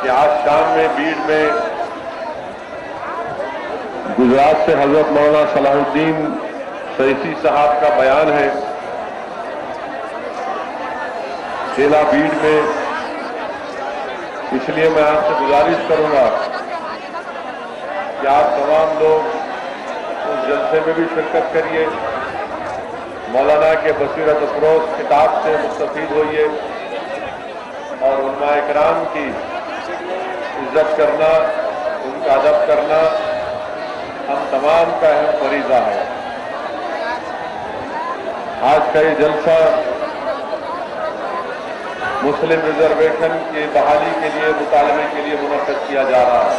कि आज शाम में बीड़ में गुजरात से हजरत मौलाना सलाहुद्दीन सैफी साहब का बयान है। जिला बीड़ में, इसलिए मैं आपसे गुजारिश करूंगा कि आप तमाम लोग उस जलसे में भी शिरकत करिए, मौलाना के बसीरत अफरोज किताब से मुस्तफीद होइए और उलमा इकराम की इज्जत करना, उनका अदब करना हम तमाम का अहम फरीजा है। आज का ये जलसा मुस्लिम रिजर्वेशन की बहाली के लिए, मुतालबे के लिए मुनक्कद किया जा रहा है।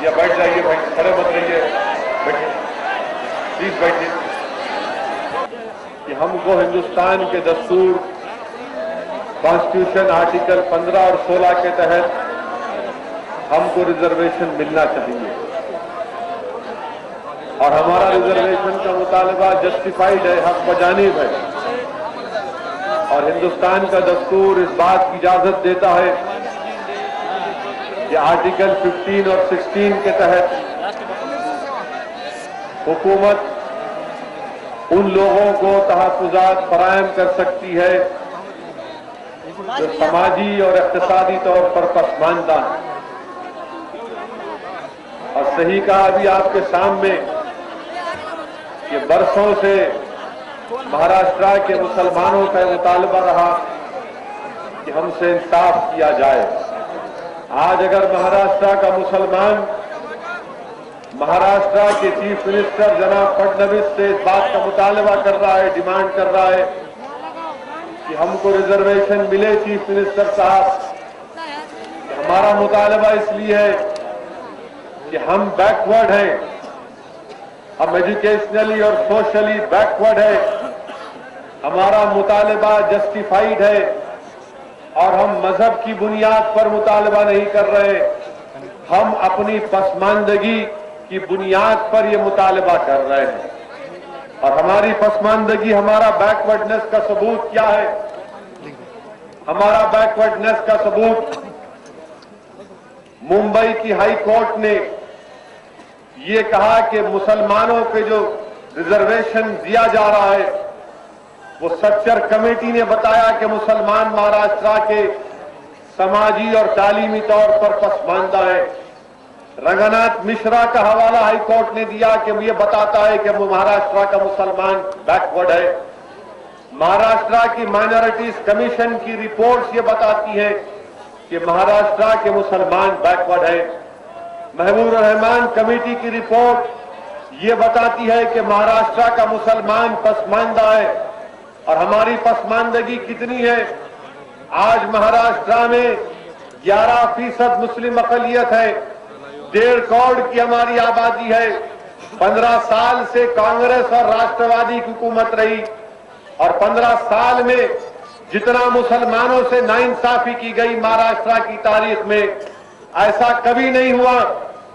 या बैठ जाइए भाई, खड़े मत रहिए, बैठिए, प्लीज बैठिए। कि हमको हिंदुस्तान के दस्तूर, कॉन्स्टिट्यूशन आर्टिकल 15 और 16 के तहत हमको रिजर्वेशन मिलना चाहिए और हमारा रिजर्वेशन का मुतालबा जस्टिफाइड है, हक बजानिब है। और हिंदुस्तान का दस्तूर इस बात की इजाजत देता है कि आर्टिकल 15 और 16 के तहत हुकूमत उन लोगों को तहफ़्फ़ुज़ात फराहम कर सकती है जो समाजी और इक़्तिसादी तौर पर पसमानदा है। और सही कहा अभी आपके सामने कि बरसों से महाराष्ट्र के मुसलमानों का मुतालबा रहा कि हमसे इंसाफ किया जाए। आज अगर महाराष्ट्र का मुसलमान महाराष्ट्र के चीफ मिनिस्टर जनाब फडणवीस से इस बात का मुतालबा कर रहा है, डिमांड कर रहा है कि हमको रिजर्वेशन मिले, चीफ मिनिस्टर साहब, हमारा मुतालबा इसलिए है कि हम बैकवर्ड हैं, हम एजुकेशनली और सोशली बैकवर्ड है, हमारा मुतालबा जस्टिफाइड है और हम मजहब की बुनियाद पर मुतालबा नहीं कर रहे, हम अपनी पसमानदगी की बुनियाद पर यह मुतालबा कर रहे हैं। और हमारी पसमानदगी, हमारा बैकवर्डनेस का सबूत क्या है? हमारा बैकवर्डनेस का सबूत मुंबई की हाई कोर्ट ने ये कहा कि मुसलमानों के जो रिजर्वेशन दिया जा रहा है वो स्ट्रक्चर कमेटी ने बताया कि मुसलमान महाराष्ट्र के समाजी और तालीमी तौर पर पसमानदा है। रंगनाथ मिश्रा का हवाला हाई कोर्ट ने दिया कि ये बताता है कि महाराष्ट्र का मुसलमान बैकवर्ड है। महाराष्ट्र की माइनॉरिटीज कमीशन की रिपोर्ट्स ये बताती है कि महाराष्ट्र के मुसलमान बैकवर्ड है। महबूब रहमान कमेटी की रिपोर्ट ये बताती है कि महाराष्ट्र का मुसलमान पसमानदा है। और हमारी पसमानदगी कितनी है? आज महाराष्ट्र में 11% मुस्लिम अक़लियत है, 1.5 करोड़ की हमारी आबादी है। 15 साल से कांग्रेस और राष्ट्रवादी की हुकूमत रही और 15 साल में जितना मुसलमानों से नाइंसाफी की गई महाराष्ट्र की तारीख में, ऐसा कभी नहीं हुआ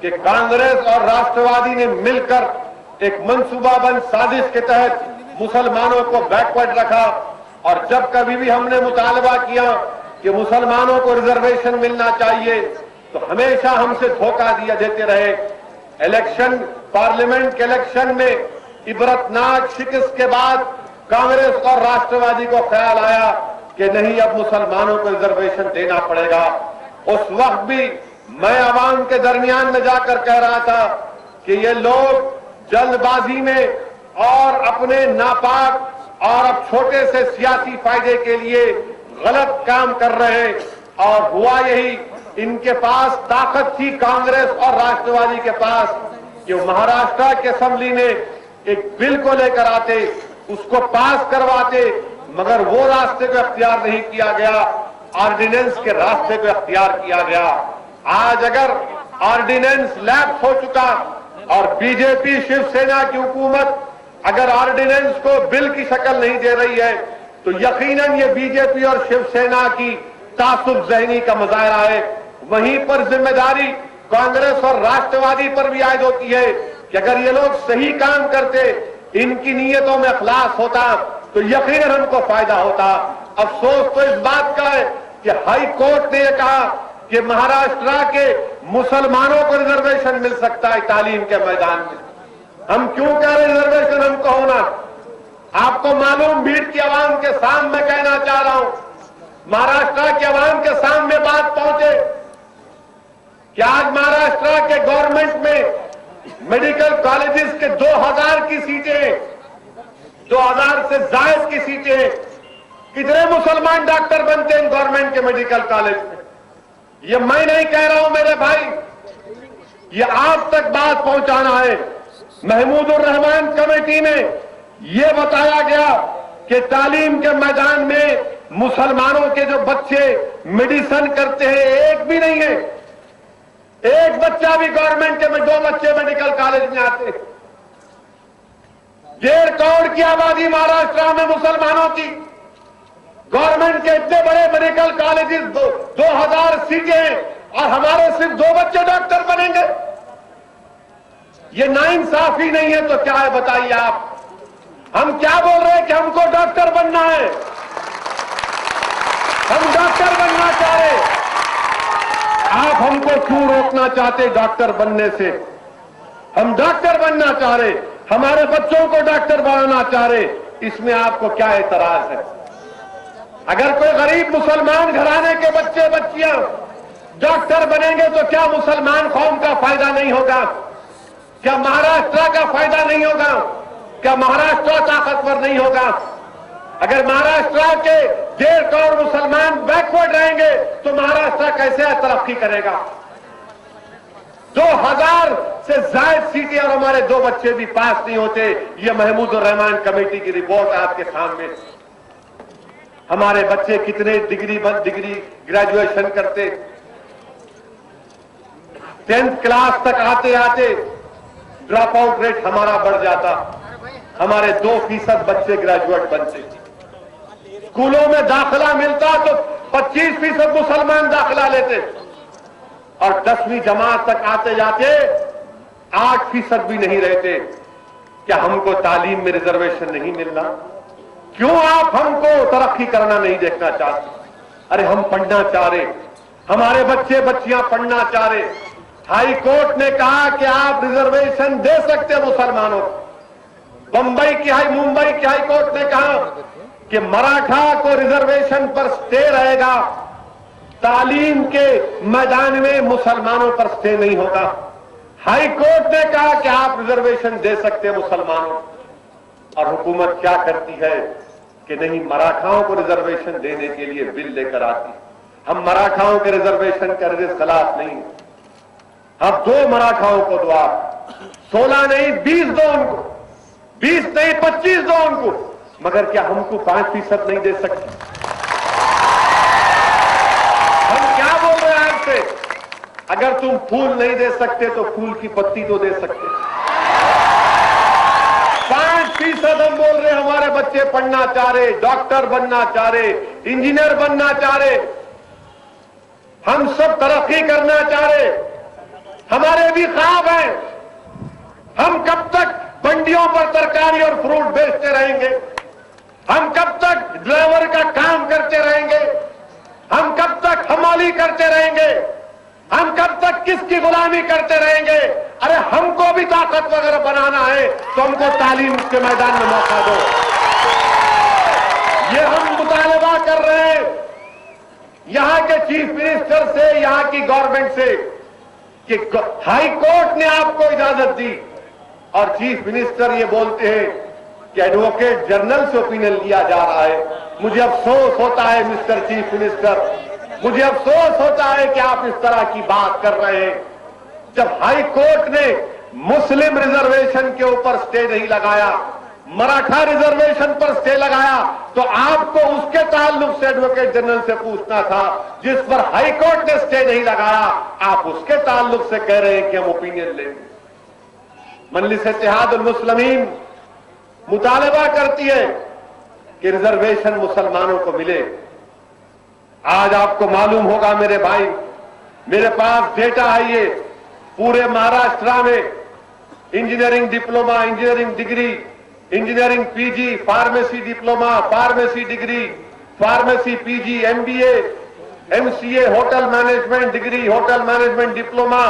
कि कांग्रेस और राष्ट्रवादी ने मिलकर एक मंसूबाबंद साजिश के तहत मुसलमानों को बैकवर्ड रखा। और जब कभी भी हमने मुतालबा किया कि मुसलमानों को रिजर्वेशन मिलना चाहिए तो हमेशा हमसे धोखा दिया देते रहे। इलेक्शन, पार्लियामेंट के इलेक्शन में इबरतनाक शिकस्त के बाद कांग्रेस और राष्ट्रवादी को ख्याल आया कि नहीं, अब मुसलमानों को रिजर्वेशन देना पड़ेगा। उस वक्त भी मैं आवाम के दरमियान में जाकर कह रहा था कि ये लोग जल्दबाजी में और अपने नापाक और अब छोटे से सियासी फायदे के लिए गलत काम कर रहे हैं। और हुआ यही, इनके पास ताकत थी कांग्रेस और राष्ट्रवादी के पास कि महाराष्ट्र की असेंबली में एक बिल को लेकर आते, उसको पास करवाते, मगर वो रास्ते को अख्तियार नहीं किया गया, ऑर्डिनेंस के रास्ते को अख्तियार किया गया। आज अगर ऑर्डिनेंस लैप्स हो चुका और बीजेपी शिवसेना की हुकूमत अगर ऑर्डिनेंस को बिल की शक्ल नहीं दे रही है तो यकीनन ये बीजेपी और शिवसेना की तासुब ज़हनी का मुजाहरा है। वहीं पर जिम्मेदारी कांग्रेस और राष्ट्रवादी पर भी आयद होती है कि अगर ये लोग सही काम करते, इनकी नीयतों में इखलास होता तो यकीनन हमको फायदा होता। अफसोस तो इस बात का है कि हाई कोर्ट ने यह कहा कि महाराष्ट्र के मुसलमानों को रिजर्वेशन मिल सकता है तालीम के मैदान में। हम क्यों कह रहे रिजर्वेशन हमको होना? आपको मालूम, भीड़ की आवाम के सामने कहना चाह रहा हूं, महाराष्ट्र के आवाम के सामने बात पहुंचे कि आज महाराष्ट्र के गवर्नमेंट में मेडिकल कॉलेजेस के 2000 की सीटें, 2000 से ज्यादा की सीटें, कितने मुसलमान डॉक्टर बनते हैं गवर्नमेंट के मेडिकल कॉलेज में? ये मैं नहीं कह रहा हूं मेरे भाई, ये आप तक बात पहुंचाना है। महमूदुर रहमान कमेटी में यह बताया गया कि तालीम के मैदान में मुसलमानों के जो बच्चे मेडिसिन करते हैं, एक भी नहीं है, एक बच्चा भी गवर्नमेंट के में 2 बच्चे मेडिकल कॉलेज में आते। 1.5 करोड़ की आबादी महाराष्ट्र में मुसलमानों की, गवर्नमेंट के इतने बड़े मेडिकल कॉलेजेस, 2000 सीटें, और हमारे सिर्फ 2 बच्चे डॉक्टर बनेंगे। ये नाइंसाफी नहीं है तो क्या है बताइए आप? हम क्या बोल रहे हैं कि हमको डॉक्टर बनना है, हम डॉक्टर बनना चाह रहे, आप हमको क्यों रोकना चाहते डॉक्टर बनने से? हम डॉक्टर बनना चाह रहे, हमारे बच्चों को डॉक्टर बनाना चाह रहे, इसमें आपको क्या एतराज है? अगर कोई गरीब मुसलमान घराने के बच्चे बच्चियां डॉक्टर बनेंगे तो क्या मुसलमान कौम का फायदा नहीं होगा? क्या महाराष्ट्र का फायदा नहीं होगा? क्या महाराष्ट्र ताकतवर नहीं होगा? अगर महाराष्ट्र के 1.5 करोड़ मुसलमान बैकवर्ड रहेंगे तो महाराष्ट्र कैसे तरक्की करेगा? 2000 से ज्यादा सीटें और हमारे 2 बच्चे भी पास नहीं होते। ये महमूदुर रहमान कमेटी की रिपोर्ट आपके सामने। हमारे बच्चे कितने डिग्री ग्रेजुएशन करते, 10th क्लास तक आते आते ड्रॉप आउट रेट हमारा बढ़ जाता, हमारे 2% बच्चे ग्रेजुएट बनते। स्कूलों में दाखिला मिलता तो 25% मुसलमान दाखिला लेते, और 10वीं जमात तक आते जाते 8% भी नहीं रहते। क्या हमको तालीम में रिजर्वेशन नहीं मिलना? क्यों आप हमको तरक्की करना नहीं देखना चाहते? अरे हम पढ़ना चाह रहे, हमारे बच्चे बच्चियां पढ़ना चाह रहे। हाई कोर्ट ने कहा कि आप रिजर्वेशन दे सकते मुसलमानों को। मुंबई की हाई कोर्ट ने कहा कि मराठा को रिजर्वेशन पर स्टे रहेगा, तालीम के मैदान में मुसलमानों पर स्टे नहीं होगा। हाई कोर्ट ने कहा कि आप रिजर्वेशन दे सकते मुसलमानों को, और हुकूमत क्या करती है कि नहीं, मराठाओं को रिजर्वेशन देने के लिए बिल लेकर आती। हम मराठाओं के रिजर्वेशन के खिलाफ नहीं, हम 2 मराठाओं को दो, आप 16 नहीं 20 दो उनको, 20 नहीं 25 दो उनको, मगर क्या हमको 5% नहीं दे सकते? हम क्या बोल रहे हैं आपसे? अगर तुम फूल नहीं दे सकते तो फूल की पत्ती तो दे सकते। 5% हम बोल रहे, हमारे बच्चे पढ़ना चाह रहे, डॉक्टर बनना चाह रहे, इंजीनियर बनना चाह रहे, हम सब तरक्की करना चाह रहे, हमारे भी ख्वाब हैं। हम कब तक मंडियों पर तरकारी और फ्रूट बेचते रहेंगे? हम कब तक ड्राइवर का काम करते रहेंगे? हम कब तक हमाली करते रहेंगे? हम कब तक किसकी गुलामी करते रहेंगे? अरे हमको भी ताकत वगैरह बनाना है तो हमको तालीम के मैदान में मौका दो। ये हम मुतालबा कर रहे हैं यहां के चीफ मिनिस्टर से, यहां की गवर्नमेंट से, कि हाई कोर्ट ने आपको इजाजत दी और चीफ मिनिस्टर ये बोलते हैं कि एडवोकेट जनरल से ओपिनियन लिया जा रहा है। मुझे अफसोस होता है मिस्टर चीफ मिनिस्टर, मुझे अफसोस होता है कि आप इस तरह की बात कर रहे हैं। जब हाई कोर्ट ने मुस्लिम रिजर्वेशन के ऊपर स्टे नहीं लगाया, मराठा रिजर्वेशन पर स्टे लगाया, तो आपको उसके ताल्लुक से एडवोकेट जनरल से पूछना था। जिस पर हाई कोर्ट ने स्टे नहीं लगाया, आप उसके ताल्लुक से कह रहे हैं कि हम ओपिनियन लेंगे। मजलिस इत्तेहादुल मुस्लिमीन मुतालबा करती है कि रिजर्वेशन मुसलमानों को मिले। आज आपको मालूम होगा मेरे भाई, मेरे पास डेटा है, ये पूरे महाराष्ट्र में engineering diploma, engineering degree, engineering PG, pharmacy diploma, pharmacy degree, pharmacy PG, MBA, MCA hotel management degree, hotel management diploma,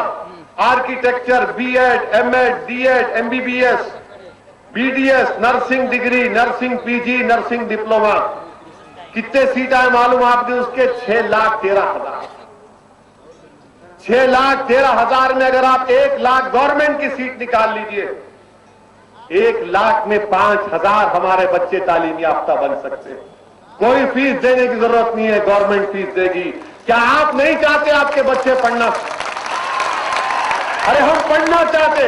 architecture, BEd, M.Ed, D.Ed, MBBS, BDS, nursing degree, nursing PG, nursing diploma. कितने seat आए मालूम आपने उसके? 6,13,000। 6,13,000 में अगर आप 1,00,000 government की seat निकाल लीजिए, 1,00,000 में 5,000 हमारे बच्चे तालीम याफ्ता बन सकते हैं। कोई फीस देने की जरूरत नहीं है, गवर्नमेंट फीस देगी। क्या आप नहीं चाहते आपके बच्चे पढ़ना? अरे हम पढ़ना चाहते।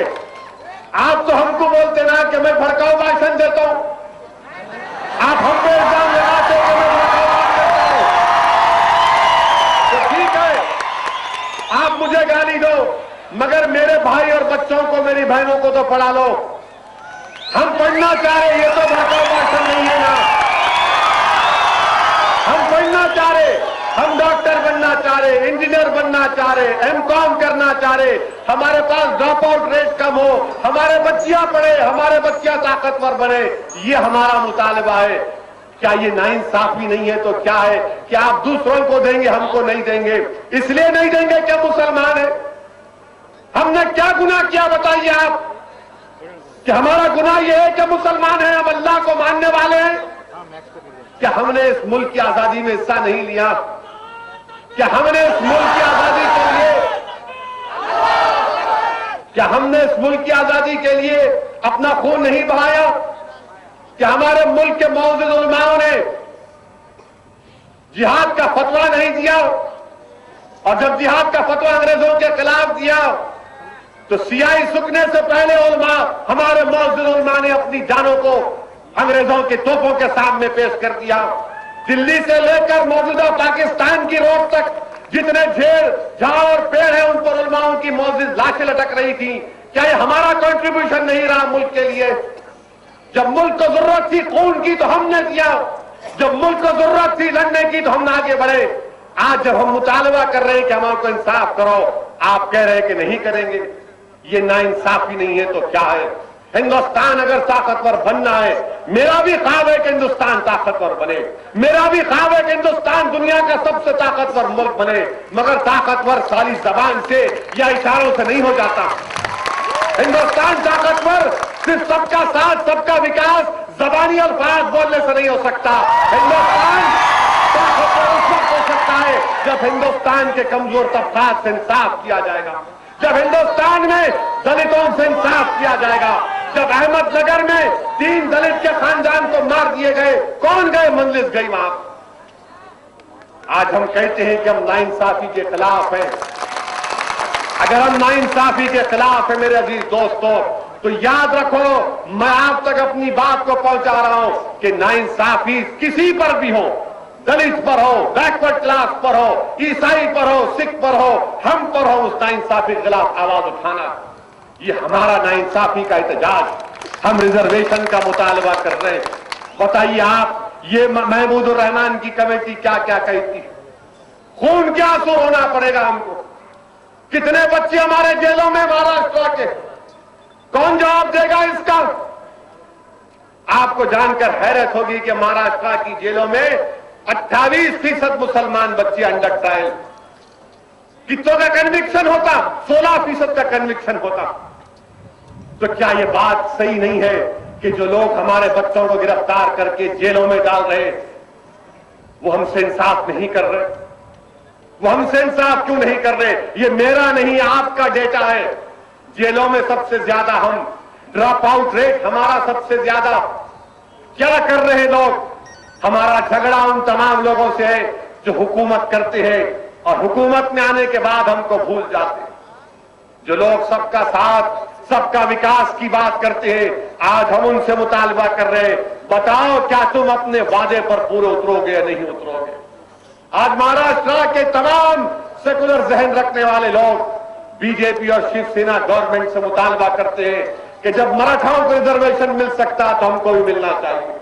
आप तो हमको बोलते ना कि मैं भड़काऊ भाषण देता हूं, आप हम पे इल्जाम लगाते हो कि मैं भड़काऊ भाषण देता हूं। तो ठीक है, आप मुझे गाली दो, मगर मेरे भाई और बच्चों को, मेरी बहनों को तो पढ़ा लो। हम पढ़ना चाह रहे, ये तो भड़काऊ भाषण नहीं है ना। हम पढ़ना चाह रहे, हम डॉक्टर बनना चाह रहे, इंजीनियर बनना चाह रहे, M.Com करना चाह रहे, हमारे पास ड्रॉप आउट रेट कम हो, हमारे बच्चियां पढ़े, हमारे बच्चियां ताकतवर बने, ये हमारा मुतालबा है। क्या ये नाइंसाफी नहीं है तो क्या है? कि आप दूसरों को देंगे, हमको नहीं देंगे। इसलिए नहीं देंगे क्या मुसलमान है? हमने क्या गुनाह किया बताइए आप? कि हमारा गुनाह यह है कि मुसलमान है, हम अल्लाह को मानने वाले हैं? क्या हमने इस मुल्क की आजादी में हिस्सा नहीं लिया? क्या हमने इस मुल्क की आजादी के लिए अपना खून नहीं बहाया? क्या हमारे मुल्क के मौजूद उलमाओं ने जिहाद का फतवा नहीं दिया? और जब जिहाद का फतवा अंग्रेजों के खिलाफ दिया तो सियाही सुखने से पहले उलमा, हमारे मौजूद उलमा ने अपनी जानों को अंग्रेजों के तोपों के सामने पेश कर दिया। दिल्ली से लेकर मौजूदा पाकिस्तान की रोड तक जितने झेल, झाड़ और पेड़ हैं, उन पर उलमाओं की मौजूद लाशें लटक रही थी। क्या ये हमारा कंट्रीब्यूशन नहीं रहा मुल्क के लिए? जब मुल्क को जरूरत थी खून की तो हमने दिया, जब मुल्क को जरूरत थी लड़ने की तो हम आगे बढ़े। आज जब हम मुतालबा कर रहे हैं कि हमको इंसाफ करो, आप कह रहे हैं कि नहीं करेंगे। ये नाइंसाफी नहीं है तो क्या है? हिंदुस्तान अगर ताकतवर बनना है, मेरा भी ख्वाब है कि हिंदुस्तान ताकतवर बने, मेरा भी ख्वाब है कि हिंदुस्तान दुनिया का सबसे ताकतवर मुल्क बने, मगर ताकतवर खाली जबान से या इशारों से नहीं हो जाता। हिंदुस्तान ताकतवर सिर्फ सबका साथ, सबका विकास जबानी अल्फाज बोलने से नहीं हो सकता। हिंदुस्तान ताकतवर उस वक्त हो सकता है जब हिंदुस्तान के कमजोर तबकात से इंसाफ किया जाएगा, जब हिंदुस्तान में दलितों से इंसाफ किया जाएगा। जब अहमदनगर में 3 दलित के खानदान को मार दिए गए, कौन गए? मंजलिस गई वहां। आज हम कहते हैं कि हम नाइंसाफी के खिलाफ हैं। अगर हम नाइंसाफी के खिलाफ हैं मेरे अजीज दोस्तों, तो याद रखो, मैं आप तक अपनी बात को पहुंचा रहा हूं कि नाइंसाफी किसी पर भी हो, दलित पर हो, बैकवर्ड क्लास पर हो, ईसाई पर हो, सिख पर हो, हम पर हो, उस नाइंसाफी के खिलाफ आवाज उठाना, ये हमारा नाइंसाफी का एहतजाज। हम रिजर्वेशन का मुतालबा कर रहे हैं। बताइए आप, ये महमूदुर रहमान की कमेटी क्या क्या कहती? खून के आंसू होना पड़ेगा हमको। कितने बच्चे हमारे जेलों में महाराष्ट्र के, कौन जवाब देगा इसका? आपको जानकर हैरत होगी कि महाराष्ट्र की जेलों में 28% मुसलमान बच्चे अंडर ट्रायल। कितनों का कन्विक्शन होता? 16% का कन्विक्शन होता। तो क्या यह बात सही नहीं है कि जो लोग हमारे बच्चों को गिरफ्तार करके जेलों में डाल रहे, वो हमसे इंसाफ नहीं कर रहे? वो हमसे इंसाफ क्यों नहीं कर रहे? ये मेरा नहीं, आपका डेटा है। जेलों में सबसे ज्यादा हम, ड्रॉप आउट रेट हमारा सबसे ज्यादा। क्या कर रहे लोग? हमारा झगड़ा उन तमाम लोगों से है जो हुकूमत करते हैं और हुकूमत में आने के बाद हमको भूल जाते हैं। जो लोग सबका साथ, सबका विकास की बात करते हैं, आज हम उनसे मुतालबा कर रहे हैं, बताओ क्या तुम अपने वादे पर पूरे उतरोगे या नहीं उतरोगे? आज महाराष्ट्र के तमाम सेकुलर जहन रखने वाले लोग बीजेपी और शिवसेना गवर्नमेंट से मुतालबा करते हैं कि जब मराठाओं को रिजर्वेशन मिल सकता तो हमको भी मिलना चाहिए।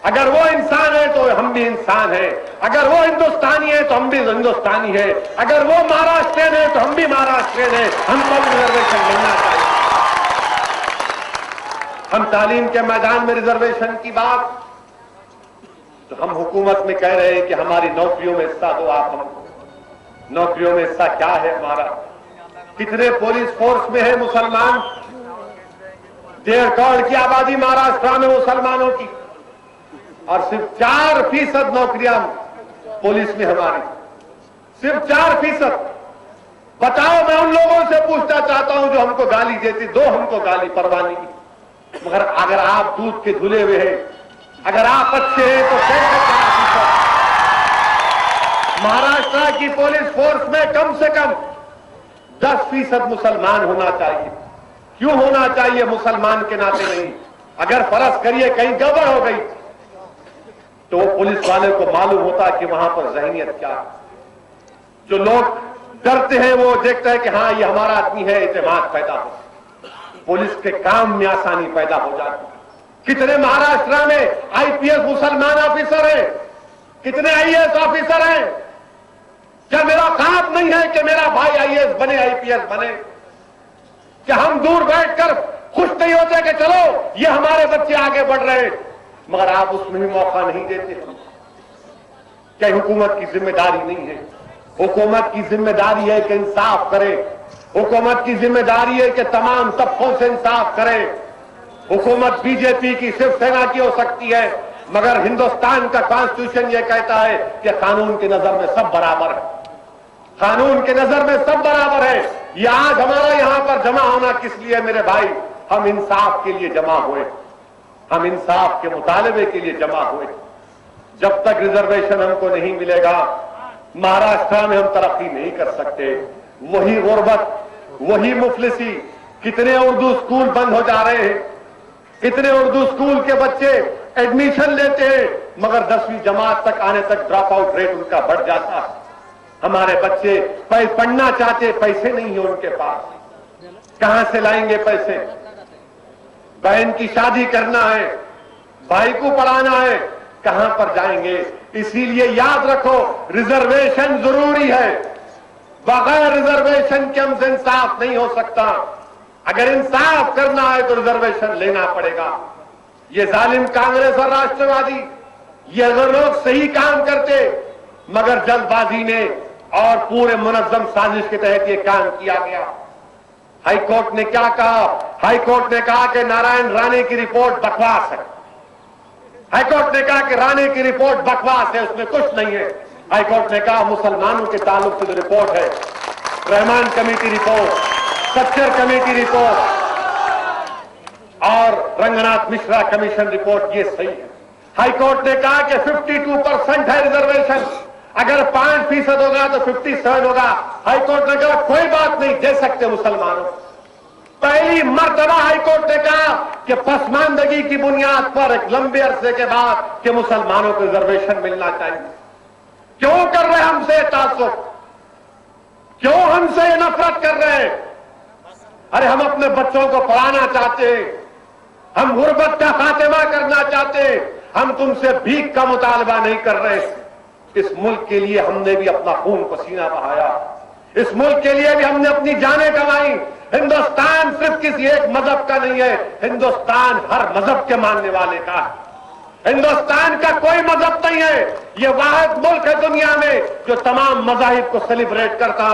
अगर वो इंसान है तो हम भी इंसान हैं, अगर वो हिंदुस्तानी है तो हम भी हिंदुस्तानी है, अगर वो महाराष्ट्रियन है तो हम भी महाराष्ट्रियन है, हमको भी रिजर्वेशन मिलना चाहिए। हम तालीम के मैदान में रिजर्वेशन की बात, तो हम हुकूमत में कह रहे हैं कि हमारी नौकरियों में हिस्सा दो आप हमको। नौकरियों में हिस्सा क्या है हमारा? कितने पुलिस फोर्स में है मुसलमान? 1.5 करोड़ की आबादी महाराष्ट्र में मुसलमानों की, और सिर्फ 4% नौकरियां पुलिस में हमारी, सिर्फ 4%। बताओ, मैं उन लोगों से पूछना चाहता हूं जो हमको गाली देते, दो हमको गाली परवाह नहीं, मगर अगर आप दूध के धुले हुए हैं, अगर आप अच्छे हैं तो कैसे 4%? महाराष्ट्र की पुलिस फोर्स में कम से कम 10% मुसलमान होना चाहिए। क्यों होना चाहिए? मुसलमान के नाते नहीं। अगर फर्ज करिए कहीं गड़बड़ हो गई तो वो पुलिस वाले को मालूम होता कि वहां पर ज़हनियत क्या है। जो लोग डरते हैं वो देखते हैं कि हाँ ये हमारा आदमी है, इत्तेमाद पैदा हो, पुलिस के काम में आसानी पैदा हो जाती। कितने महाराष्ट्र में आईपीएस मुसलमान ऑफिसर हैं, कितने आईएएस ऑफिसर हैं? क्या मेरा ख्वाब नहीं है कि मेरा भाई आईएएस बने, आईपीएस बने? क्या हम दूर बैठकर खुश नहीं होते कि चलो ये हमारे बच्चे आगे बढ़ रहे हैं, मगर आप उसमें भी मौका नहीं देते? क्या हुकूमत की जिम्मेदारी नहीं है? हुकूमत की जिम्मेदारी है कि इंसाफ करे, हुकूमत की जिम्मेदारी है कि तमाम तबकों से इंसाफ करे। हुकूमत बीजेपी की शिवसेना की हो सकती है, मगर हिंदुस्तान का कॉन्स्टिट्यूशन यह कहता है कि कानून की नजर में सब बराबर है, कानून की नजर में सब बराबर है। ये आज हमारा यहां पर जमा होना किस लिए मेरे भाई? हम इंसाफ के लिए जमा हुए, हम इंसाफ के मुतालबे के लिए जमा हुए। जब तक रिजर्वेशन हमको नहीं मिलेगा महाराष्ट्र में हम तरक्की नहीं कर सकते। वही गुर्बत, वही मुफलिसी। कितने उर्दू स्कूल बंद हो जा रहे हैं, कितने उर्दू स्कूल के बच्चे एडमिशन लेते हैं मगर 10वीं जमात तक आने तक ड्रॉप आउट रेट उनका बढ़ जाता है। हमारे बच्चे पढ़ना चाहते, पैसे नहीं है उनके पास, कहां से लाएंगे पैसे? बहन की शादी करना है, भाई को पढ़ाना है, कहां पर जाएंगे? इसीलिए याद रखो, रिजर्वेशन जरूरी है। बगैर रिजर्वेशन के हमसे इंसाफ नहीं हो सकता। अगर इंसाफ करना है तो रिजर्वेशन लेना पड़ेगा। ये जालिम कांग्रेस और राष्ट्रवादी, ये अगर लोग सही काम करते, मगर जल्दबाजी ने और पूरे मुनज्जम साजिश के तहत ये काम किया गया। हाईकोर्ट ने क्या कहा? हाईकोर्ट ने कहा कि नारायण राणे की रिपोर्ट बकवास है। हाईकोर्ट ने कहा कि राणे की रिपोर्ट बकवास है, उसमें कुछ नहीं है। हाईकोर्ट ने कहा मुसलमानों के ताल्लुक से जो रिपोर्ट है, Rahman committee report, Sachar committee report और रंगनाथ मिश्रा कमीशन रिपोर्ट, ये सही है। हाईकोर्ट ने कहा कि 52% है रिजर्वेशन, अगर 5% होगा तो 57 होगा। हाईकोर्ट ने कहा कोई बात नहीं, दे सकते मुसलमानों। पहली मर्तबा हाईकोर्ट ने कहा कि पसमानदगी की बुनियाद पर एक लंबे अरसे के बाद कि मुसलमानों को रिजर्वेशन मिलना चाहिए। क्यों कर रहे हमसे तासुब? क्यों हमसे नफरत कर रहे हैं? अरे हम अपने बच्चों को पढ़ाना चाहते हैं, हम गुर्बत का खात्मा करना चाहते हैं, हम तुमसे भीख का मुतालबा नहीं कर रहे। इस मुल्क के लिए हमने भी अपना खून पसीना बहाया, इस मुल्क के लिए भी हमने अपनी जानें गंवाई। हिंदुस्तान सिर्फ किसी एक मजहब का नहीं है, हिंदुस्तान हर मजहब के मानने वाले का है। हिंदुस्तान का कोई मजहब नहीं है, ये वाहिद मुल्क है दुनिया में जो तमाम मजाहिब को सेलिब्रेट करता,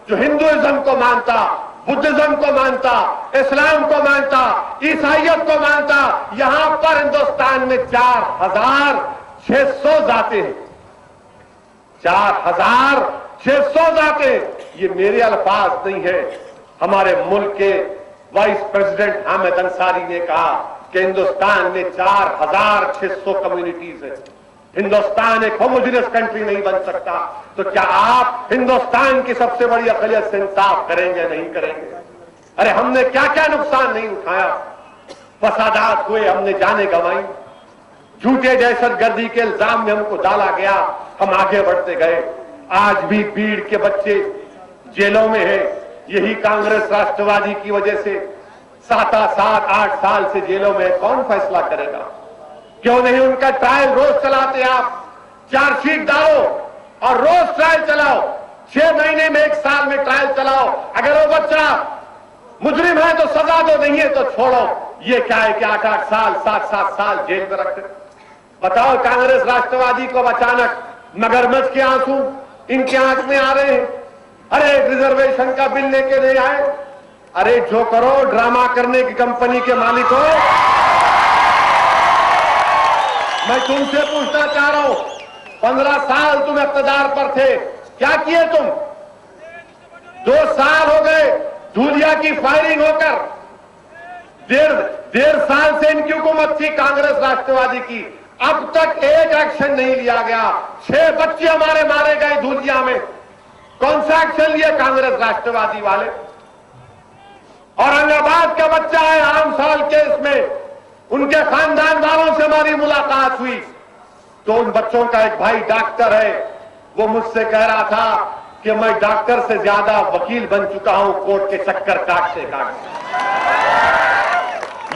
जो हिंदुइज्म को मानता, बुद्धिज्म को मानता, इस्लाम को मानता, ईसाइयत को मानता। यहां पर हिंदुस्तान में 4600 जाते हैं, 4600 जाते। ये मेरे अल्फाज नहीं है, हमारे मुल्क के वाइस प्रेसिडेंट हामिद अंसारी ने कहा कि हिंदुस्तान में 4600 कम्युनिटीज है। हिंदुस्तान एक होमोजेनियस कंट्री नहीं बन सकता। तो क्या आप हिंदुस्तान की सबसे बड़ी अक़लियत से इंसाफ करेंगे? नहीं करेंगे। अरे हमने क्या क्या नुकसान नहीं उठाया, फसादात हुए, हमने जाने गंवाई, झूठे दहशतगर्दी के इल्जाम में हमको डाला गया, हम आगे बढ़ते गए। आज भी भीड़ के बच्चे जेलों में हैं, यही कांग्रेस राष्ट्रवादी की वजह से 7-8 साल से जेलों में। कौन फैसला करेगा? क्यों नहीं उनका ट्रायल रोज चलाते? आप चार्जशीट डालो और रोज ट्रायल चलाओ, 6 महीने में 1 साल में ट्रायल चलाओ। अगर वो बच्चा मुजरिम है तो सजा दो, नहीं है तो छोड़ो। ये क्या है कि 8-8 साल 7-7 साल जेल में रखते? बताओ, कांग्रेस राष्ट्रवादी को अचानक मगरमच्छ के आंसू इनके आंख में आ रहे हैं। अरे रिजर्वेशन का बिल लेके नहीं आए। अरे जो करो, ड्रामा करने की कंपनी के मालिक हो। मैं तुमसे पूछना चाह रहा हूं, 15 साल तुम इख्तियार पर थे, क्या किए तुम? 2 साल हो गए धूलिया की फायरिंग होकर। डेढ़ साल से इनकी हुकूमत थी कांग्रेस राष्ट्रवादी की, अब तक एक एक्शन नहीं लिया गया। 6 बच्चे हमारे मारे गए धूलिया में, कौन सा एक्शन लिए कांग्रेस राष्ट्रवादी वाले? औरंगाबाद का बच्चा है आम साल केस में, उनके खानदान वालों से हमारी मुलाकात हुई तो उन बच्चों का एक भाई डॉक्टर है, वो मुझसे कह रहा था कि मैं डॉक्टर से ज्यादा वकील बन चुका हूं कोर्ट के चक्कर काटते काटते।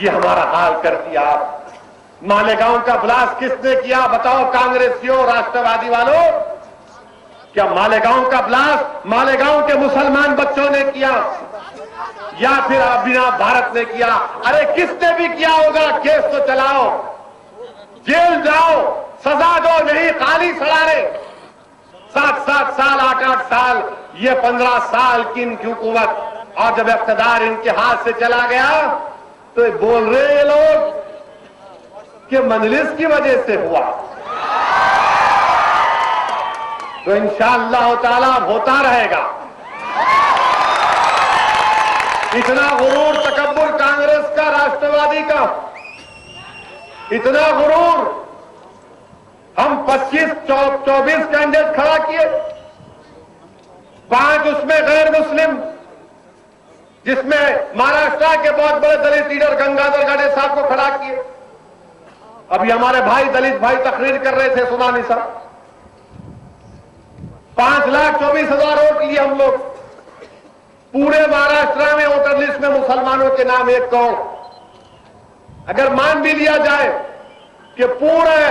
ये हमारा हाल कर दिया आप। मालेगांव का ब्लास्ट किसने किया बताओ, कांग्रेसियों राष्ट्रवादी वालों? क्या मालेगांव का ब्लास्ट मालेगांव के मुसलमान बच्चों ने किया या फिर अभिनव भारत ने किया? अरे किसने भी किया होगा, केस तो चलाओ, जेल जाओ, सजा दो, नहीं खाली सड़ारे। 7-7 साल 8-8 साल, ये 15 साल की इनकी हुकूमत, और जब इख्तियार इनके हाथ से चला गया तो बोल रहे ये लोग कि मजलिस की वजह से हुआ। तो इंशाअल्लाह ताला होता रहेगा। इतना गुरूर तकब्बुर कांग्रेस का, राष्ट्रवादी का, इतना गुरूर। हम 25-24 कैंडिडेट खड़ा किए, 5 उसमें गैर मुस्लिम, जिसमें महाराष्ट्र के बहुत बड़े दलित लीडर गंगाधर गाड़े साहब को खड़ा किए। अभी हमारे भाई दलित भाई तकरीर कर रहे थे, सुना नहीं साहब। 5,24,000 वोट लिए हम लोग। पूरे महाराष्ट्र में वोटर लिस्ट में मुसलमानों के नाम 1 करोड़। अगर मान भी लिया जाए कि पूरे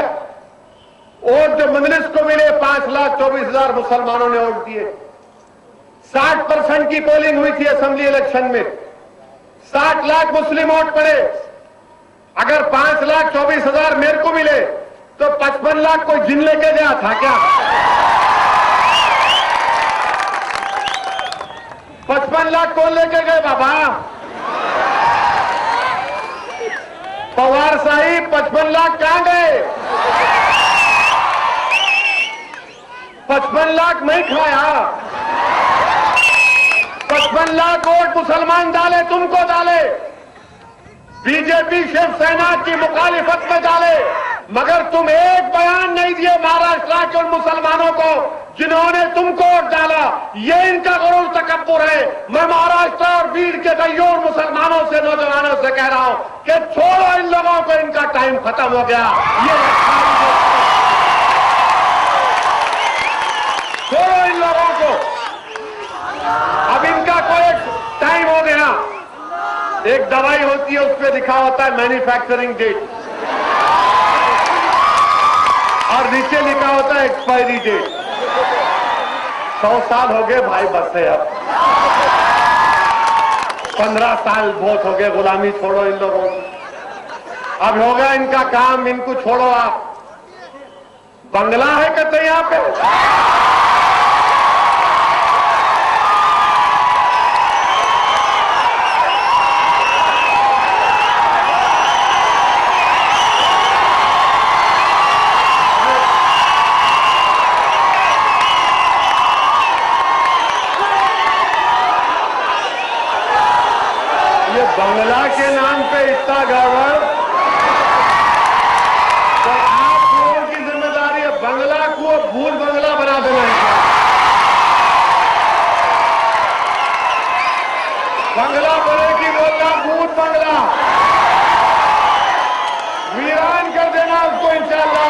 वोट जो मजलिस को मिले 5,24,000 मुसलमानों ने वोट दिए। 60% की पोलिंग हुई थी असेंबली इलेक्शन में, 60 लाख मुस्लिम वोट पड़े। अगर 5,24,000 मेरे को मिले तो 55 लाख कोई जिन लेके गया था क्या? 55 लाख कौन लेके गए बाबा? पवार साहिब 55 लाख कहां गए? 55 लाख नहीं खाया। 55 लाख वोट मुसलमान डाले, तुमको डाले, बीजेपी शिवसेना की मुखालिफत में डाले, मगर तुम एक बयान नहीं दिए महाराष्ट्र के उन मुसलमानों को जिन्होंने तुमको वोट डाला। ये इनका गुरूर तकब्बुर है। मैं महाराष्ट्र और बीड़ के गैयोर मुसलमानों से, नौजवानों से कह रहा हूं कि छोड़ो इन लोगों को, इनका टाइम खत्म हो गया। ये छोड़ो इन लोगों को, अब इनका कोई टाइम हो गया। एक दवाई होती है, उस पर लिखा होता है मैन्युफैक्चरिंग डेट, और नीचे लिखा होता है एक्सपायरी डेट। 100 साल हो गए भाई, बस है अब 15 साल बहुत हो गए। गुलामी छोड़ो इन लोगों को, अब हो गया इनका काम, इनको छोड़ो आप। बंगला है कहते यहां पे, बंगला के नाम पे इतना गड़बड़, तो आप लोगों की जिम्मेदारी है बंगला को भूल बंगला बना देना है। बंगला बनेगी बोलना भूत बंगला, वीरान कर देना उसको इंशाअल्लाह।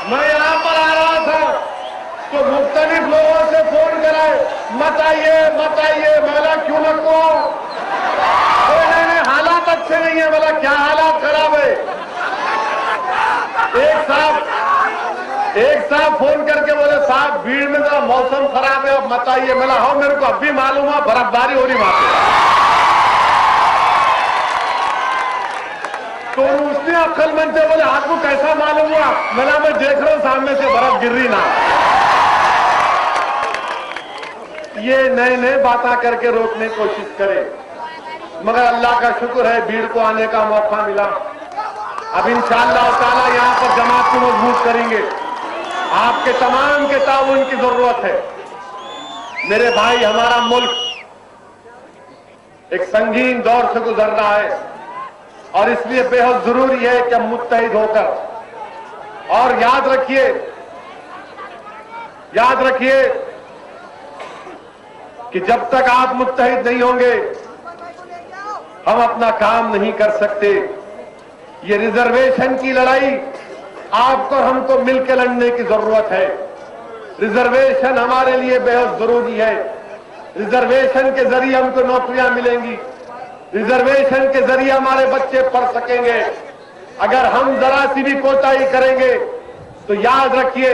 मैं यहां पर आ रहा था तो मुख्तलिफ लोगों से फोन कराए, मत आइए, बोला क्यों नको? नहीं, हालात अच्छे नहीं है। बोला क्या हालात खराब है? एक साहब फोन करके बोले साहब भीड़ में तो मौसम खराब है, अब मत आइए। बोला हाँ मेरे को अभी मालूम है, बर्फबारी हो रही वहां पे। तो उसने अक्लमंद से बोले आपको कैसा मालूम हुआ? बोला मैं देख रहा हूं सामने से बर्फ गिर रही ना। ये नए नए बातें करके रोकने की कोशिश करे, मगर अल्लाह का शुक्र है भीड़ को आने का मौका मिला। अब इंशाअल्लाह ताला यहाँ पर जमात को मजबूत करेंगे। आपके तमाम के ताउन की जरूरत है। मेरे भाई, हमारा मुल्क एक संगीन दौर से गुजर रहा है और इसलिए बेहद जरूरी है कि हम मुत्तहिद होकर, और याद रखिए कि जब तक आप मुत्तहिद नहीं होंगे हम अपना काम नहीं कर सकते। ये रिजर्वेशन की लड़ाई आपको हमको मिलकर लड़ने की जरूरत है। रिजर्वेशन हमारे लिए बेहद जरूरी है। रिजर्वेशन के जरिए हमको नौकरियां मिलेंगी, रिजर्वेशन के जरिए हमारे बच्चे पढ़ सकेंगे। अगर हम जरा सी भी कोताही करेंगे तो याद रखिए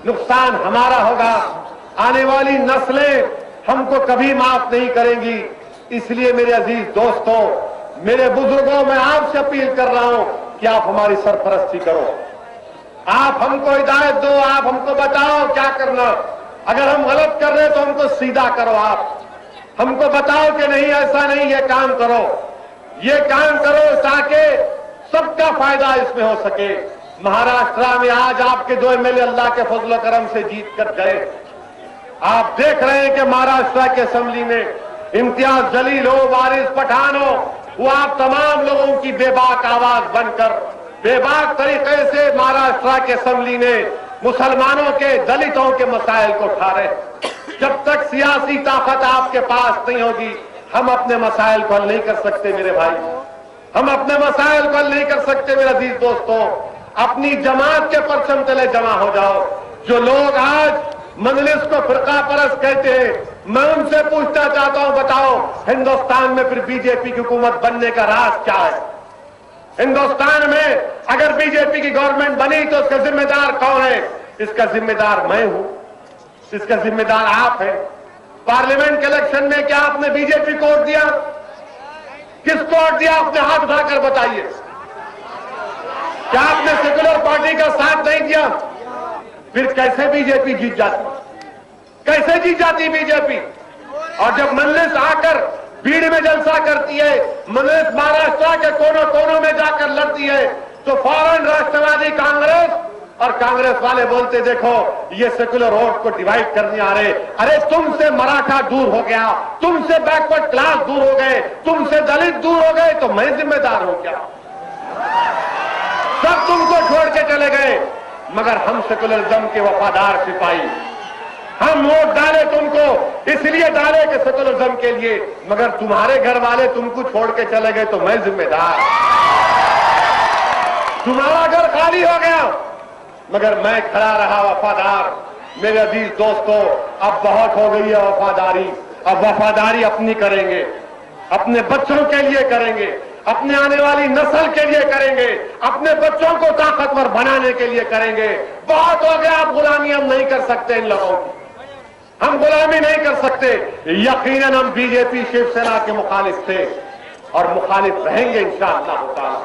नुकसान हमारा होगा। आने वाली नस्लें हमको कभी माफ नहीं करेंगी। इसलिए मेरे अजीज दोस्तों, मेरे बुजुर्गों, मैं आपसे अपील कर रहा हूं कि आप हमारी सरपरस्ती करो, आप हमको हिदायत दो, आप हमको बताओ क्या करना। अगर हम गलत कर रहे हैं तो हमको सीधा करो, आप हमको बताओ कि नहीं ऐसा नहीं, ये काम करो, ये काम करो, ताकि सबका फायदा इसमें हो सके। महाराष्ट्र में आज आपके 2 एमएलए अल्लाह के फजल करम से जीत कर गए। आप देख रहे हैं कि महाराष्ट्र के असेंबली में इम्तियाज जलील हो, वारिस पठान हो, वो आप तमाम लोगों की बेबाक आवाज बनकर बेबाक तरीके से महाराष्ट्र के असेंबली में मुसलमानों के, दलितों के मसाइल को उठा रहे। जब तक सियासी ताकत आपके पास नहीं होगी हम अपने मसाइल को हल नहीं कर सकते मेरे भाई, हम अपने मसाइल को हल नहीं कर सकते मेरे अजीज दोस्तों। अपनी जमात के परचम तले जमा हो जाओ। जो लोग आज मजलिस को फिरका परस्त कहते हैं, मैं उनसे पूछना चाहता हूं, बताओ हिंदुस्तान में फिर बीजेपी की हुकूमत बनने का राज क्या है? हिंदुस्तान में अगर बीजेपी की गवर्नमेंट बनी तो इसका जिम्मेदार कौन है? इसका जिम्मेदार मैं हूं, इसका जिम्मेदार आप हैं। पार्लियामेंट के इलेक्शन में क्या आपने बीजेपी को वोट दिया? किसको वोट दिया? आपने हाथ उठाकर बताइए। क्या आपने सेकुलर पार्टी का साथ नहीं दिया? फिर कैसे बीजेपी जीत जाती? कैसे जीत जाती बीजेपी? और जब मजलिस आकर भीड़ में जलसा करती है, मजलिस महाराष्ट्र के कोनों कोनों में जाकर लड़ती है, तो फौरन राष्ट्रवादी कांग्रेस और कांग्रेस वाले बोलते देखो ये सेकुलर वोट को डिवाइड करने आ रहे। अरे तुमसे मराठा दूर हो गया, तुमसे बैकवर्ड क्लास दूर हो गए, तुमसे दलित दूर हो गए, तो मैं जिम्मेदार हूं क्या? सब तुमको छोड़ के चले गए, मगर हम सेकुलरिज्म के वफादार सिपाही, हम वोट डाले तुमको इसलिए डाले कि सेकुलरिज्म के लिए, मगर तुम्हारे घर वाले तुमको छोड़ के चले गए तो मैं जिम्मेदार। तुम्हारा घर खाली हो गया मगर मैं खड़ा रहा वफादार। मेरे अजीज दोस्तों, अब बहुत हो गई है वफादारी। अब वफादारी अपनी करेंगे, अपने बच्चों के लिए करेंगे, अपने आने वाली नस्ल के लिए करेंगे, अपने बच्चों को ताकतवर बनाने के लिए करेंगे। बहुत हो गया, अब गुलामी हम नहीं कर सकते इन लोगों की, हम गुलामी नहीं कर सकते। यकीनन हम बीजेपी शिवसेना के मुखालिफ थे और मुखालिफ रहेंगे इंशाअल्लाह ताला।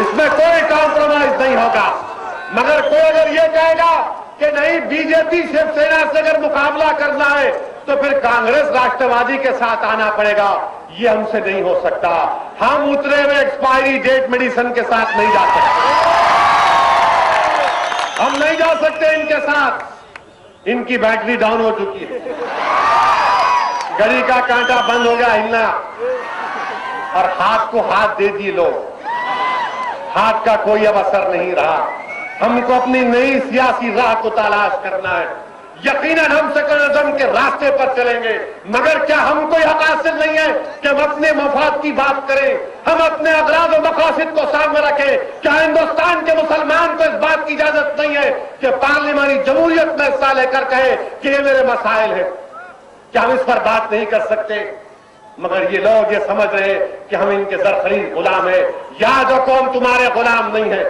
इसमें कोई कॉम्प्रोमाइज नहीं होगा। मगर कोई अगर ये कहेगा कि नहीं बीजेपी शिवसेना से अगर मुकाबला करना है तो फिर कांग्रेस राष्ट्रवादी के साथ आना पड़ेगा, ये हमसे नहीं हो सकता। हम उतरे हुए एक्सपायरी डेट मेडिसिन के साथ नहीं जा सकते, हम नहीं जा सकते इनके साथ। इनकी बैटरी डाउन हो चुकी है, घड़ी का कांटा बंद हो गया हिलना, और हाथ को हाथ दे दिए लोग, हाथ का कोई अब असर नहीं रहा। हमको अपनी नई सियासी राह को तलाश करना है। यकीनन हम सेकुलरिज्म के रास्ते पर चलेंगे, मगर क्या हमको यह हासिल नहीं है कि हम अपने मफाद की बात करें, हम अपने अगराज और मकासद को सामने रखें? क्या हिंदुस्तान के मुसलमान को इस बात की इजाजत नहीं है कि पार्लियामानी जमहूरियत में हिस्सा लेकर कहे कि ये मेरे मसाइल हैं? क्या हम इस पर बात नहीं कर सकते? मगर ये लोग ये समझ रहे कि हम इनके जरखरीद गुलाम है। याद रखो, हम तुम्हारे गुलाम नहीं है,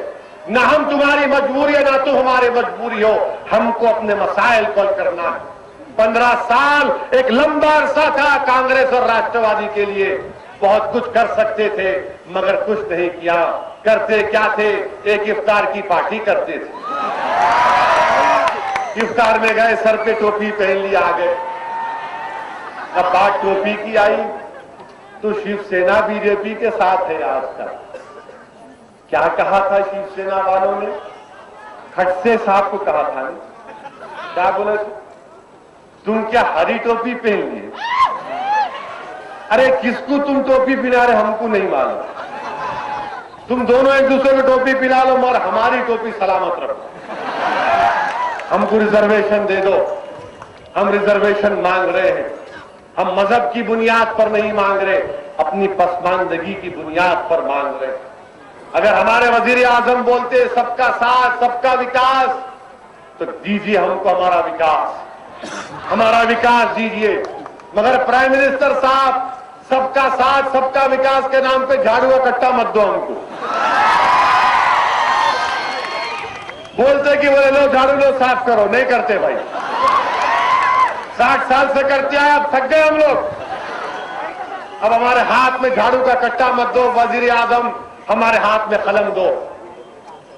ना हम तुम्हारी मजबूरी है, ना तुम हमारी मजबूरी हो। हमको अपने मसाइल को हल करना है। 15 साल एक लंबा अरसा था कांग्रेस और राष्ट्रवादी के लिए, बहुत कुछ कर सकते थे मगर कुछ नहीं किया। करते क्या थे? एक इफ्तार की पार्टी करते थे, इफ्तार में गए, सर पे टोपी पहन लिया, आ गए, अब बात टोपी की आई तो शिवसेना बीजेपी के साथ है आज तक। क्या कहा था शिवसेना वालों ने? खड़से साहब को कहा था, क्या बोले? तुम क्या हरी टोपी पहन लिए? अरे किसको तुम टोपी पहना रहे हमको नहीं मालूम। तुम दोनों एक दूसरे को टोपी पहना लो मगर हमारी टोपी सलामत रखो। हमको रिजर्वेशन दे दो। हम रिजर्वेशन मांग रहे हैं। हम मजहब की बुनियाद पर नहीं मांग रहे, अपनी पसमानदगी की बुनियाद पर मांग रहे। अगर हमारे वजीर आजम बोलते सबका साथ सबका विकास, तो दीजिए हमको हमारा विकास, हमारा विकास दीजिए। मगर प्राइम मिनिस्टर साहब सबका साथ सबका विकास के नाम पे झाड़ू का कट्टा मत दो हमको। बोलते कि बोले लो झाड़ू लो साफ करो, नहीं करते भाई। 60 साल से करते आए, अब थक गए हम लोग। अब हमारे हाथ में झाड़ू का कट्टा मत दो वजीर आजम, हमारे हाथ में कलम दो,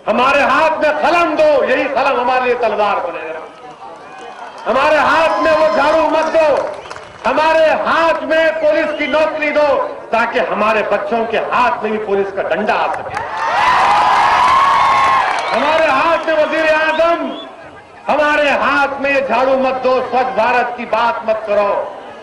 हमारे हाथ में कलम दो। यही कलम हमारे लिए तलवार बनेगा। हमारे हाथ में वो झाड़ू मत दो, हमारे हाथ में पुलिस की नौकरी दो, ताकि हमारे बच्चों के हाथ में भी पुलिस का डंडा आ सके। हमारे हाथ में वजीर आजम, हमारे हाथ में ये झाड़ू मत दो, स्वच्छ भारत की बात मत करो।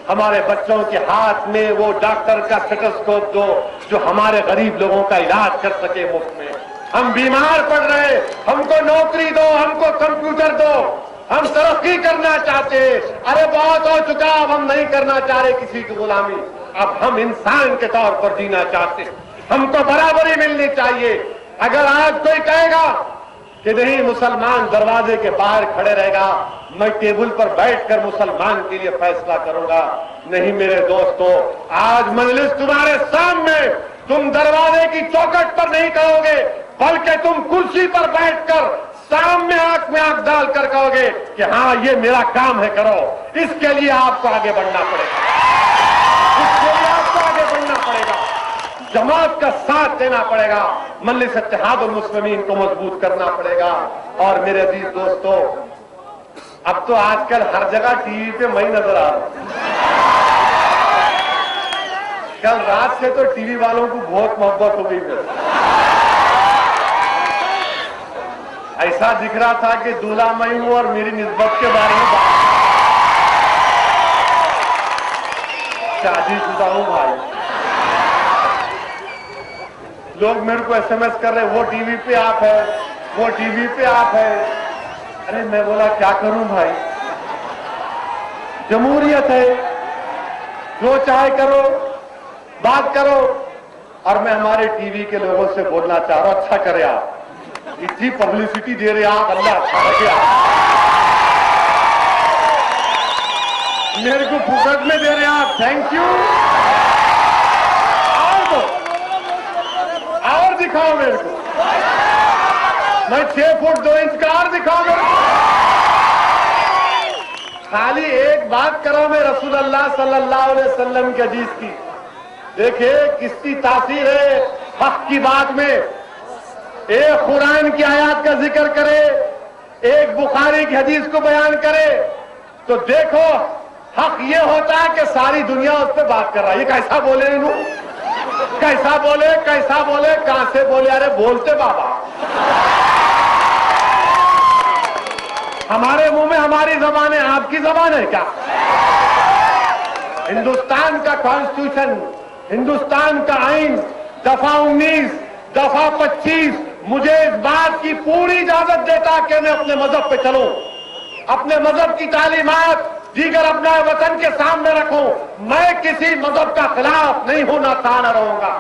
हमारे बच्चों के हाथ में वो डॉक्टर का स्टेथोस्कोप दो जो हमारे गरीब लोगों का इलाज कर सके मुफ्त में। हम बीमार पड़ रहे, हमको नौकरी दो, हमको कंप्यूटर दो। हम तरक्की करना चाहते, अरे बहुत हो चुका, अब हम नहीं करना चाह रहे किसी की गुलामी। अब हम इंसान के तौर पर जीना चाहते, हमको बराबरी मिलनी चाहिए। अगर आज कोई कहेगा कि नहीं मुसलमान दरवाजे के बाहर खड़े रहेगा, मैं टेबल पर बैठकर मुसलमान के लिए फैसला करूंगा, नहीं मेरे दोस्तों, आज मजलिस तुम्हारे सामने, तुम दरवाजे की चौखट पर नहीं कहोगे, बल्कि तुम कुर्सी पर बैठकर सामने आंख में आंख डालकर कहोगे कि हाँ ये मेरा काम है, करो। इसके लिए आपको आगे बढ़ना पड़ेगा, इसके लिए आपको आगे बढ़ना पड़ेगा, जमात का साथ देना पड़ेगा, मजलिस इत्तेहादुल मुस्लिमीन को मजबूत करना पड़ेगा। और मेरे अजीज दोस्तों, अब तो आजकल हर जगह टीवी पे मैं नजर आ रहा हूं। कल रात से तो टीवी वालों को बहुत मोहब्बत हो गई मेरे। ऐसा दिख रहा था कि दूल्हा मैं हूं और मेरी निस्बत के बारे में बात, शादीशुदा हूं भाई। लोग मेरे को एसएमएस कर रहे, वो टीवी पे आप है, वो टीवी पे आप है। अरे मैं बोला क्या करूं भाई, जमहूरियत है, जो चाहे करो, बात करो। और मैं हमारे टीवी के लोगों से बोलना चाह रहा हूं, अच्छा करे आप, इतनी पब्लिसिटी दे रहे आप, अल्लाह अच्छा रखे आप, मेरे को फुकट में दे रहे आप, थैंक यू। और दिखाओ मेरे को, मैं 6 फुट 2 इंच का और दिखाओ मेरे को। खाली एक बात करो मैं रसूलुल्लाह सल्लल्लाहु अलैहि वसल्लम के हदीस की, देखिए किसकी तासीर है हक की बात में। एक कुरान की आयत का जिक्र करे, एक बुखारी की हदीस को बयान करे, तो देखो हक ये होता है कि सारी दुनिया उस पर बात कर रहा है। ये कैसा बोले इन्हों, कैसा बोले, कैसा बोले, कहां से बोले? अरे बोलते बाबा, हमारे मुंह में हमारी जबान है, आपकी जबान है क्या? हिंदुस्तान का कॉन्स्टिट्यूशन, हिंदुस्तान का आइन, दफा 19, दफा 25 मुझे इस बात की पूरी इजाजत देता कि मैं अपने मजहब पे चलूं, अपने मजहब की तालीमात दीगर अपना वतन के सामने रखूं। मैं किसी मजहब का खिलाफ नहीं हूं, ना था ना रहूंगा।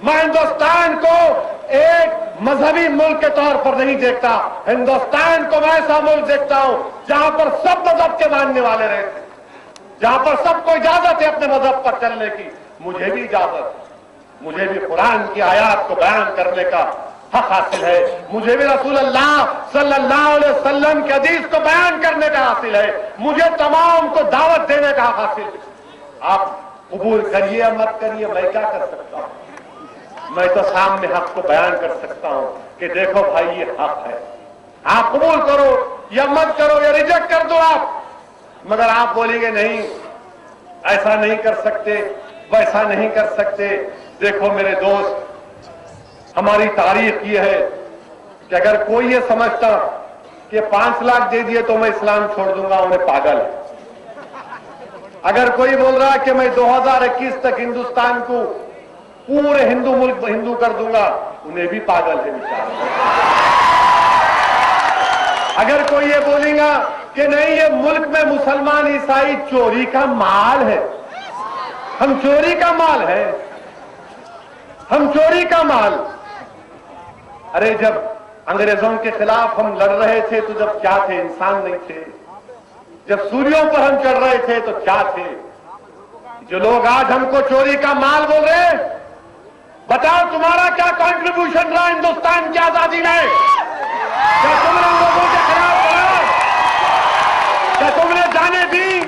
मैं हिंदुस्तान को एक मजहबी मुल्क के तौर पर नहीं देखता, हिंदुस्तान को मैं ऐसा मुल्क देखता हूं जहां पर सब मजहब के मानने वाले रहते, जहां पर सबको इजाजत है अपने मजहब पर चलने की। मुझे भी इजाजत, मुझे भी कुरान की आयत को बयान करने का हक हासिल है, मुझे भी रसूलुल्लाह सल्लल्लाहु अलैहि वसल्लम के हदीस को बयान करने का हासिल है, मुझे तमाम को दावत देने का हक हासिल है। आप कबूल करिए या मत करिए, मैं क्या कर सकता हूं? मैं तो सामने हक को बयान कर सकता हूं कि देखो भाई ये हक है, आप कबूल करो या मत करो या रिजेक्ट कर दो आप। मगर आप बोलेंगे नहीं, ऐसा नहीं कर सकते, वैसा नहीं कर सकते। देखो मेरे दोस्त, हमारी तारीख ये है कि अगर कोई ये समझता कि 5 लाख दे दिए तो मैं इस्लाम छोड़ दूंगा, उन्हें पागल है। अगर कोई बोल रहा कि मैं 2021 तक हिंदुस्तान को पूरे हिंदू मुल्क हिंदू कर दूंगा, उन्हें भी पागल है बेचारा। अगर कोई ये बोलेगा कि नहीं, ये मुल्क में मुसलमान ईसाई चोरी का माल है, हम चोरी का माल है, हम चोरी का माल। अरे जब अंग्रेजों के खिलाफ हम लड़ रहे थे तो जब क्या थे? इंसान नहीं थे। जब सूर्यों पर हम चढ़ रहे थे तो क्या थे? जो लोग आज हमको चोरी का माल बोल रहे हैं, बताओ तुम्हारा क्या कंट्रीब्यूशन रहा हिंदुस्तान की आजादी में? क्या तुमने उन लोगों के खिलाफ लड़ा? क्या तुमने जाने दी?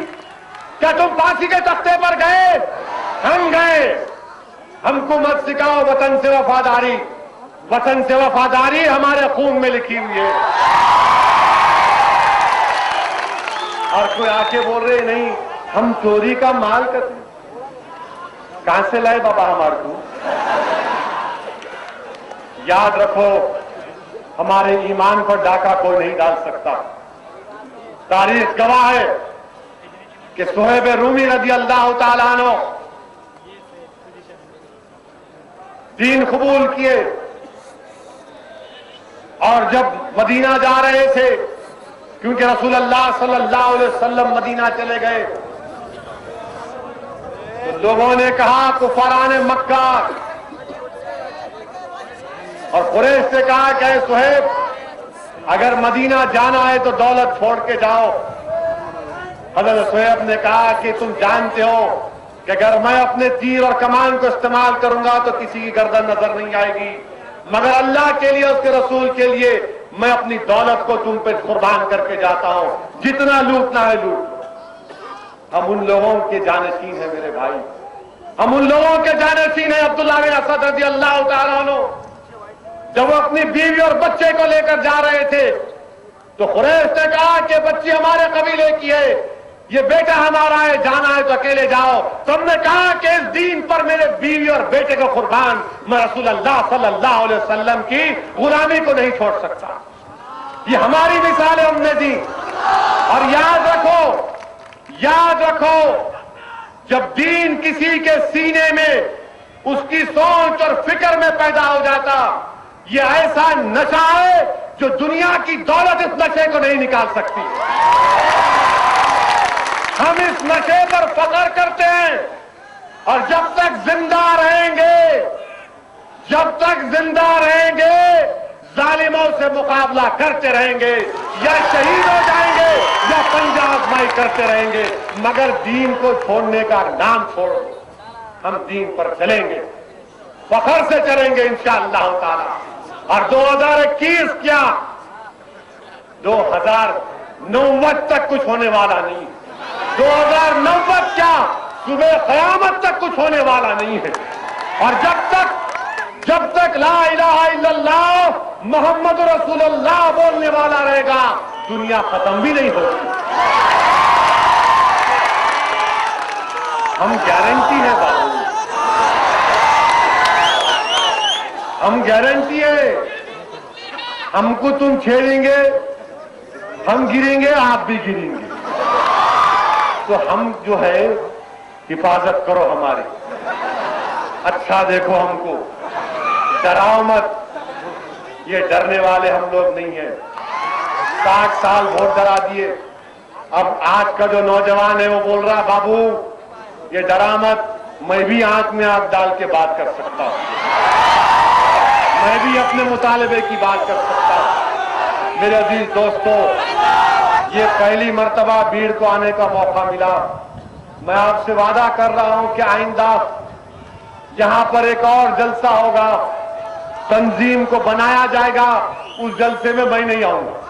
क्या तुम फांसी के तख्ते पर गए? हम गए। हमको मत सिखाओ वतन से वफादारी। वतन से वफादारी हमारे खून में लिखी हुई है। और कोई आके बोल रहे नहीं हम चोरी का माल करते, कहां से लाए बाबा हमारे को? याद रखो, हमारे ईमान पर डाका कोई नहीं डाल सकता। तारीख गवाह है कि सुहैब रूमी रज़ी अल्लाह ताला अन्हु दीन कबूल किए और जब मदीना जा रहे थे, क्योंकि रसूलुल्लाह सल्लल्लाहु अलैहि वसल्लम मदीना चले गए, तो लोगों ने कहा, कुफारान मक्का और कुरैश से कहा कि सुहैब, अगर मदीना जाना है तो दौलत छोड़ के जाओ। हज़रत सुहैब ने कहा कि तुम जानते हो कि अगर मैं अपने तीर और कमान को इस्तेमाल करूंगा तो किसी की गर्दन नजर नहीं आएगी, मगर अल्लाह के लिए, उसके रसूल के लिए मैं अपनी दौलत को तुम पे कुर्बान करके जाता हूं, जितना लूटना है लूट लो। हम उन लोगों के जानशीन है मेरे भाई, हम उन लोगों के जानशीन है। अब्दुल्लाह बिन असद रज़ी अल्लाह तआला अन्हु जब वो अपनी बीवी और बच्चे को लेकर जा रहे थे तो कुरैश ने कहा कि बच्ची हमारे कबीले की है, ये बेटा हमारा है, जाना है तो अकेले जाओ। तुमने कहा कि इस दीन पर मेरे बीवी और बेटे को कुर्बान, मैं रसूलुल्लाह सल्लल्लाहु अलैहि वसल्लम की गुलामी को नहीं छोड़ सकता। ये हमारी मिसाल है, हमने दी। और याद रखो, जब दीन किसी के सीने में, उसकी सोच और फिक्र में पैदा हो जाता, ये ऐसा नशा है जो दुनिया की दौलत इस नशे को नहीं निकाल सकती। हम इस नशे पर फख्र करते हैं और जब तक जिंदा रहेंगे जालिमों से मुकाबला करते रहेंगे, या शहीद हो जाएंगे या पंजा आजमाई करते रहेंगे, मगर दीन को छोड़ने का नाम छोड़ो। हम दीन पर चलेंगे, फख्र से चलेंगे इंशाअल्लाह ताला। और 2021 क्या, 2090 तक कुछ होने वाला नहीं। 2090 क्या, सुबह क़यामत तक कुछ होने वाला नहीं है। और जब तक ला इलाहा इल्लल्लाह मोहम्मद रसूलुल्लाह बोलने वाला रहेगा, दुनिया खत्म भी नहीं होगी। हम गारंटी है बाबू, हम गारंटी है। हमको तुम छेड़ेंगे, हम गिरेंगे, आप भी गिरेंगे। तो हम जो है हिफाजत करो हमारी। अच्छा देखो, हमको डराओ मत, ये डरने वाले हम लोग नहीं हैं। 60 साल वोट डरा दिए, अब आज का जो नौजवान है वो बोल रहा बाबू ये डरा मत, मैं भी आंख में आंख डाल के बात कर सकता हूं, मैं भी अपने मुतालबे की बात कर सकता हूं। मेरे अजीज दोस्तों, ये पहली मर्तबा भीड़ को आने का मौका मिला। मैं आपसे वादा कर रहा हूं कि आइंदा यहां पर एक और जलसा होगा, तंजीम को बनाया जाएगा, उस जलसे में मैं नहीं आऊंगा।